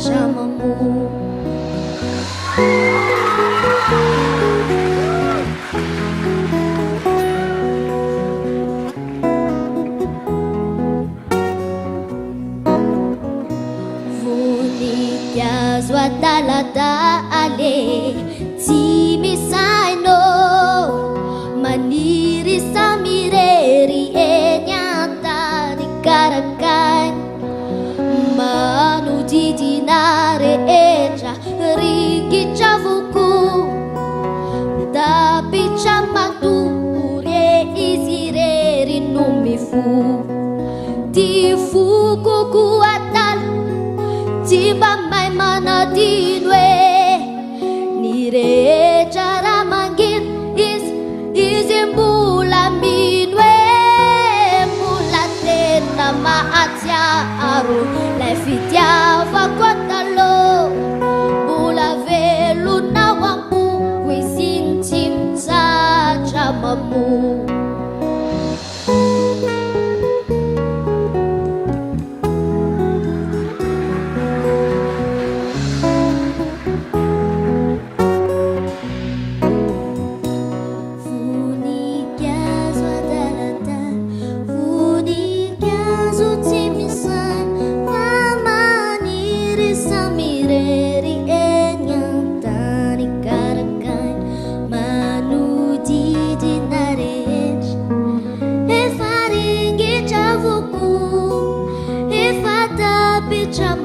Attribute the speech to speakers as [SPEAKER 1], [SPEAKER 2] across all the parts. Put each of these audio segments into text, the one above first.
[SPEAKER 1] chamamo. Voninkazo adaladale tsy misainao maniry samirery eny an-tany karakainy manodidina rehetra rigitra voko tapitra matory izy rery no mifo ty fokoko atala tsy mba mahay manadino hoe ny rehetra raha mangina izy mbola mino hoe mbola tena mahatsiaro lay fitiavako taloha mbola velonao am-poko izy tsy mitsatra mamoa.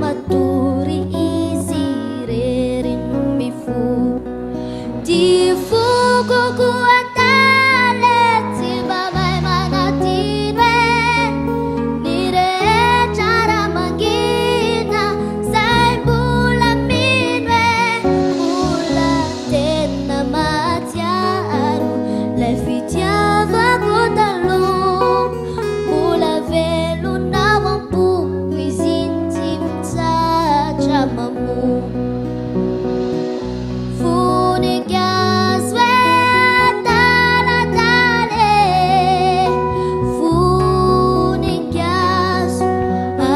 [SPEAKER 1] Maturi izy rery no mifo ty fokoko atale tsy mba mahay manadino hoe ny rehetra raha mangina zay mbola mino hoe mbola tena mahatsiaro lay fitiavako taloha mbola velonao am-poko izy chamamo. Voninkazo adaladale voninkazo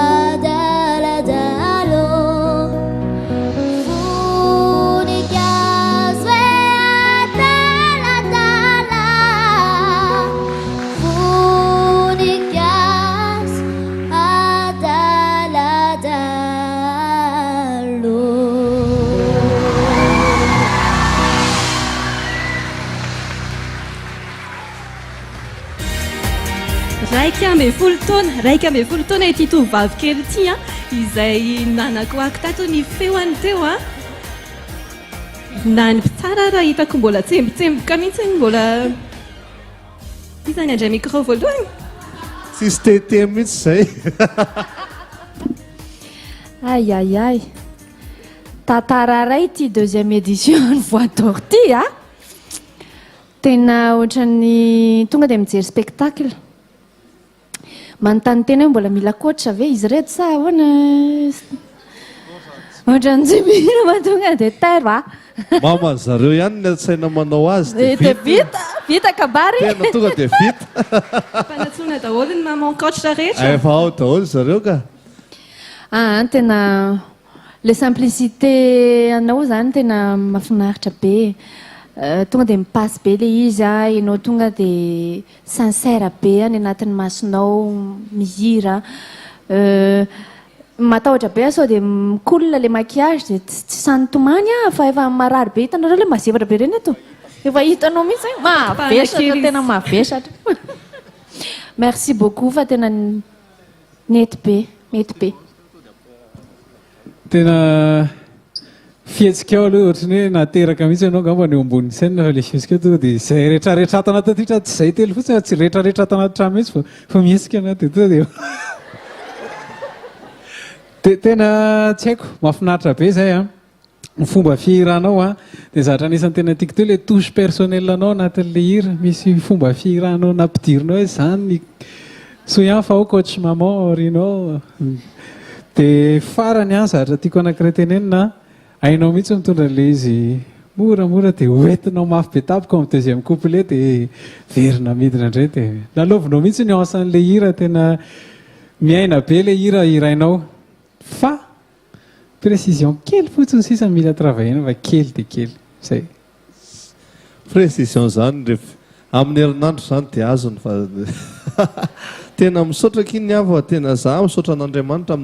[SPEAKER 1] adaladalo voninkazo adaladala voninkazo adaladala.
[SPEAKER 2] Raika ambin'ny folo taona ity tovovavy kely ity izay nanako ako tato ny feoany teo na ny tsara raha hitako mbola tsembotsemboka mihitsy mbola izany andray micro voalohany
[SPEAKER 3] tsisy tete mihitsy zay
[SPEAKER 4] ay tantara ray ty deuxième édition ny voix d'or ty tena ohatran'ny tonga dia mijery spectacle manontany tena hoe mbola mila coach ve izy reto sa ahoana ohatran'jy mihira mahatonga dia terva
[SPEAKER 3] mama zareo ihany ny atsaina manao azy
[SPEAKER 4] dia vita kabary
[SPEAKER 3] tena tonga dia vita
[SPEAKER 2] mpanatsoina daholo ny maman coach rehetra
[SPEAKER 3] efa ao daholo zareo ka
[SPEAKER 4] tena le simplicité anao zany tena mahafinaritra be tonga dia mipasse be le izy ianao tonga dia sincère be any anatin'ny masonao mihira matahotra be sao dia mikolona le maquillage dia tsy sanytomany fa efa marary be hitanareo le mazevatra be reny eto efa hitanao mihitsy mavesatra tena mavesatra merci beaucoup fa tena mety be
[SPEAKER 5] tena fihetsikao aloha ohatrany hoe nateraka mihitsy ianao ngamba ny eo ambony scène fa le fihetsikao tonga dia zay rehetrarehetra tanaty atytra tsy zay telo fotsiny tsy rehetrarehetra tanaty trano mihitsy fa mihetsika anaty tonga dia tena tsy haiko mahafinaritra be zay ny fomba fihiranao dia zatra anisan'ny tena tiako teo le touche personnel anao anatin'le hira misy fomba fihiranao nampidirinao hoe zany so ihany fa ao coach maman rinao dia farany zatra tiako anankiray tenenina ainao mihitsy mitondra le izy moramora dia hoentinao mafy be tapoko amin'ny deuxième couplet dia verina midina indray dia nalovinao mihitsy ny ansan'le hira tena miaina be le hira irainao fa précision kely fotsiny sisa mila travaillena fa kely dia kely zay
[SPEAKER 3] précision zany amin'ny herinandro zany dia azony fa tena misaotra kiny ava tena za misaotra an'Andriamanitra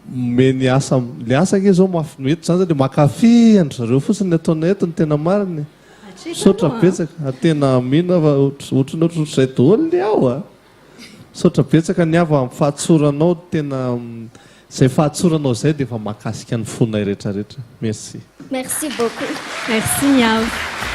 [SPEAKER 3] meny asa le asa ke zao mafy eto zany dia makafy andro zareo fotsiny ataona eto ny tena mariny misaotra betsaka tena mihina fa ohatran'izay daholo le ao a misaotra betsaka ny ava amin'ny fahatsoranao tena zay fahatsoranao zay dia efa mahakasika ny fonay rehetrarehetra merci
[SPEAKER 1] Merci beaucoup.
[SPEAKER 2] Merci Niao.